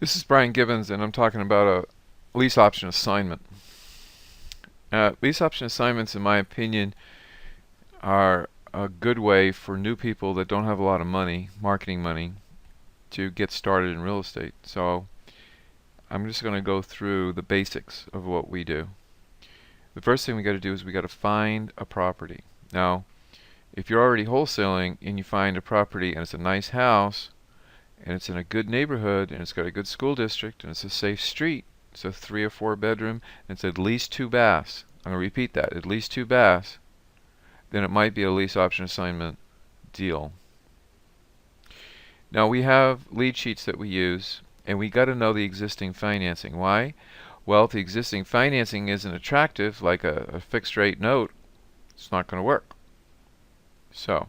This is Brian Gibbons, and I'm talking about a lease option assignment. Lease option assignments, in my opinion, are a good way for new people that don't have a lot of money, marketing money, to get started in real estate. So I'm just going to go through the basics of what we do. The first thing we got to do is we got to find a property. Now, if you're already wholesaling and you find a property and it's a nice house and it's in a good neighborhood and it's got a good school district and it's a safe street, it's a 3 or 4 bedroom, and it's at least 2 baths. I'm going to repeat that, at least 2 baths. Then it might be a lease option assignment deal. Now we have lead sheets that we use, and we got to know the existing financing. Why? Well, if the existing financing isn't attractive, like a fixed rate note, it's not going to work. So,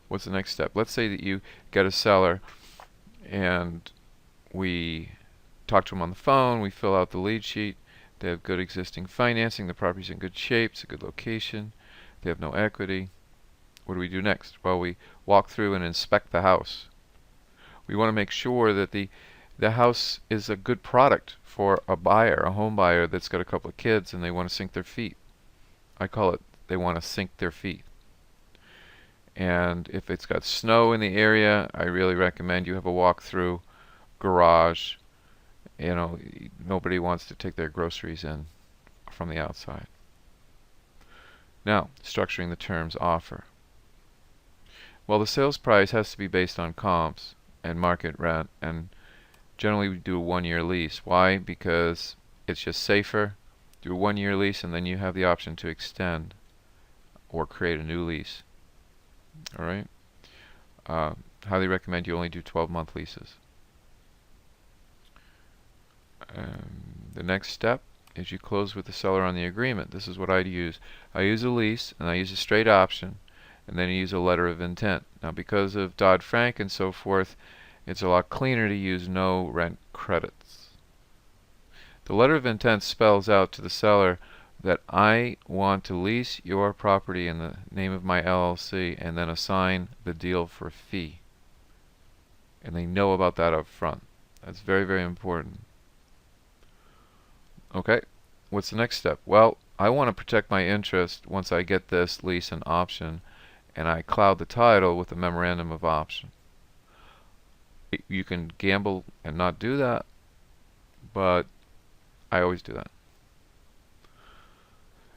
what's the next step? Let's say that you get a seller and we talk to them on the phone, we fill out the lead sheet, they have good existing financing, the property's in good shape, it's a good location, they have no equity. What do we do next? Well, we walk through and inspect the house. We want to make sure that the house is a good product for a buyer, a home buyer that's got a couple of kids and they want to sink their feet. I call it they want to sink their feet. And if it's got snow in the area, I really recommend you have a walk-through garage. You know, nobody wants to take their groceries in from the outside. Now, structuring the terms offer. Well, the sales price has to be based on comps and market rent, and generally we do a 1-year lease. Why? Because it's just safer. Do a 1-year lease and then you have the option to extend or create a new lease. Alright? Highly recommend you only do 12-month leases. The next step is you close with the seller on the agreement. This is what I use. I use a lease and I use a straight option, and then I use a letter of intent. Now, because of Dodd-Frank and so forth, it's a lot cleaner to use no rent credits. The letter of intent spells out to the seller that I want to lease your property in the name of my LLC and then assign the deal for a fee. And they know about that up front. That's very, very important. Okay, what's the next step? Well, I want to protect my interest once I get this lease and option, and I cloud the title with a memorandum of option. You can gamble and not do that, but I always do that.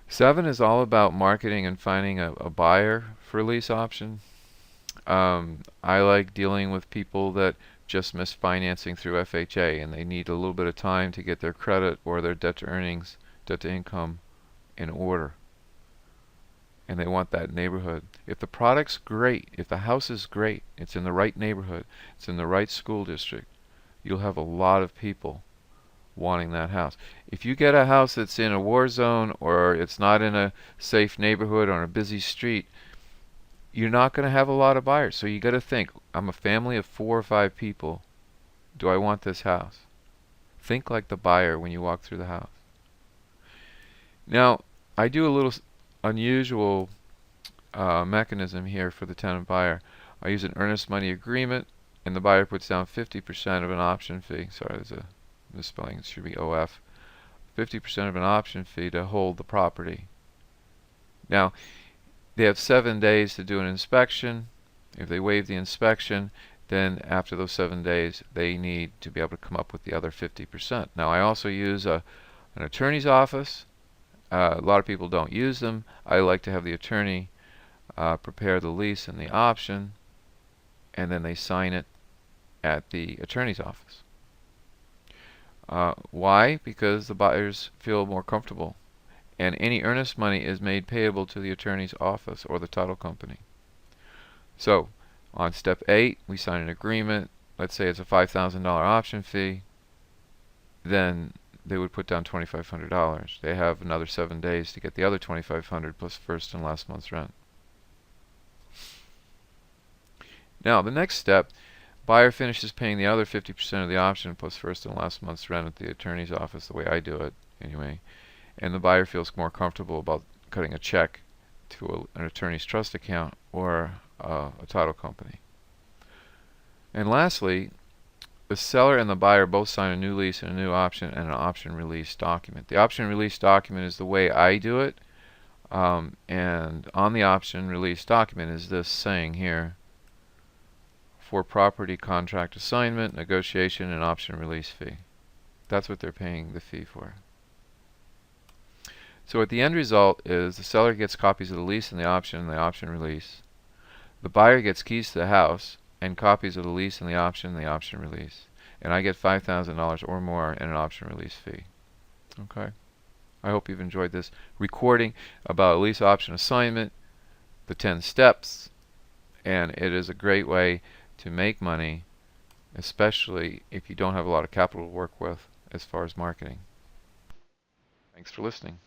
7 is all about marketing and finding a buyer for a lease option. I like dealing with people that just missed financing through FHA and they need a little bit of time to get their credit or their debt to earnings, debt to income in order. And they want that neighborhood. If the product's great, if the house is great, it's in the right neighborhood, it's in the right school district, you'll have a lot of people wanting that house. If you get a house that's in a war zone or it's not in a safe neighborhood or on a busy street, you're not going to have a lot of buyers. So you got to think, I'm a family of 4 or 5 people. Do I want this house? Think like the buyer when you walk through the house. Now, I do a little unusual mechanism here for the tenant buyer. I use an earnest money agreement, and the buyer puts down 50% of an option fee. Sorry, there's a misspelling. It should be OF. 50% of an option fee to hold the property. Now, they have 7 days to do an inspection. If they waive the inspection, then after those 7 days, they need to be able to come up with the other 50%. Now, I also use an attorney's office. A lot of people don't use them. I like to have the attorney prepare the lease and the option, and then they sign it at the attorney's office. Why? Because the buyers feel more comfortable. And any earnest money is made payable to the attorney's office or the title company. So, on step 8, we sign an agreement. Let's say it's a $5,000 option fee. Then they would put down $2,500. They have another 7 days to get the other $2,500 plus first and last month's rent. Now, the next step, buyer finishes paying the other 50% of the option plus first and last month's rent at the attorney's office, the way I do it anyway. And the buyer feels more comfortable about cutting a check to an attorney's trust account or a title company. And lastly, the seller and the buyer both sign a new lease and a new option and an option release document. The option release document is the way I do it. And on the option release document is this saying here: for property contract assignment, negotiation, and option release fee. That's what they're paying the fee for. So what the end result is, the seller gets copies of the lease and the option release. The buyer gets keys to the house and copies of the lease and the option release. And I get $5,000 or more in an option release fee. Okay. I hope you've enjoyed this recording about lease option assignment, the 10 steps, and it is a great way to make money, especially if you don't have a lot of capital to work with as far as marketing. Thanks for listening.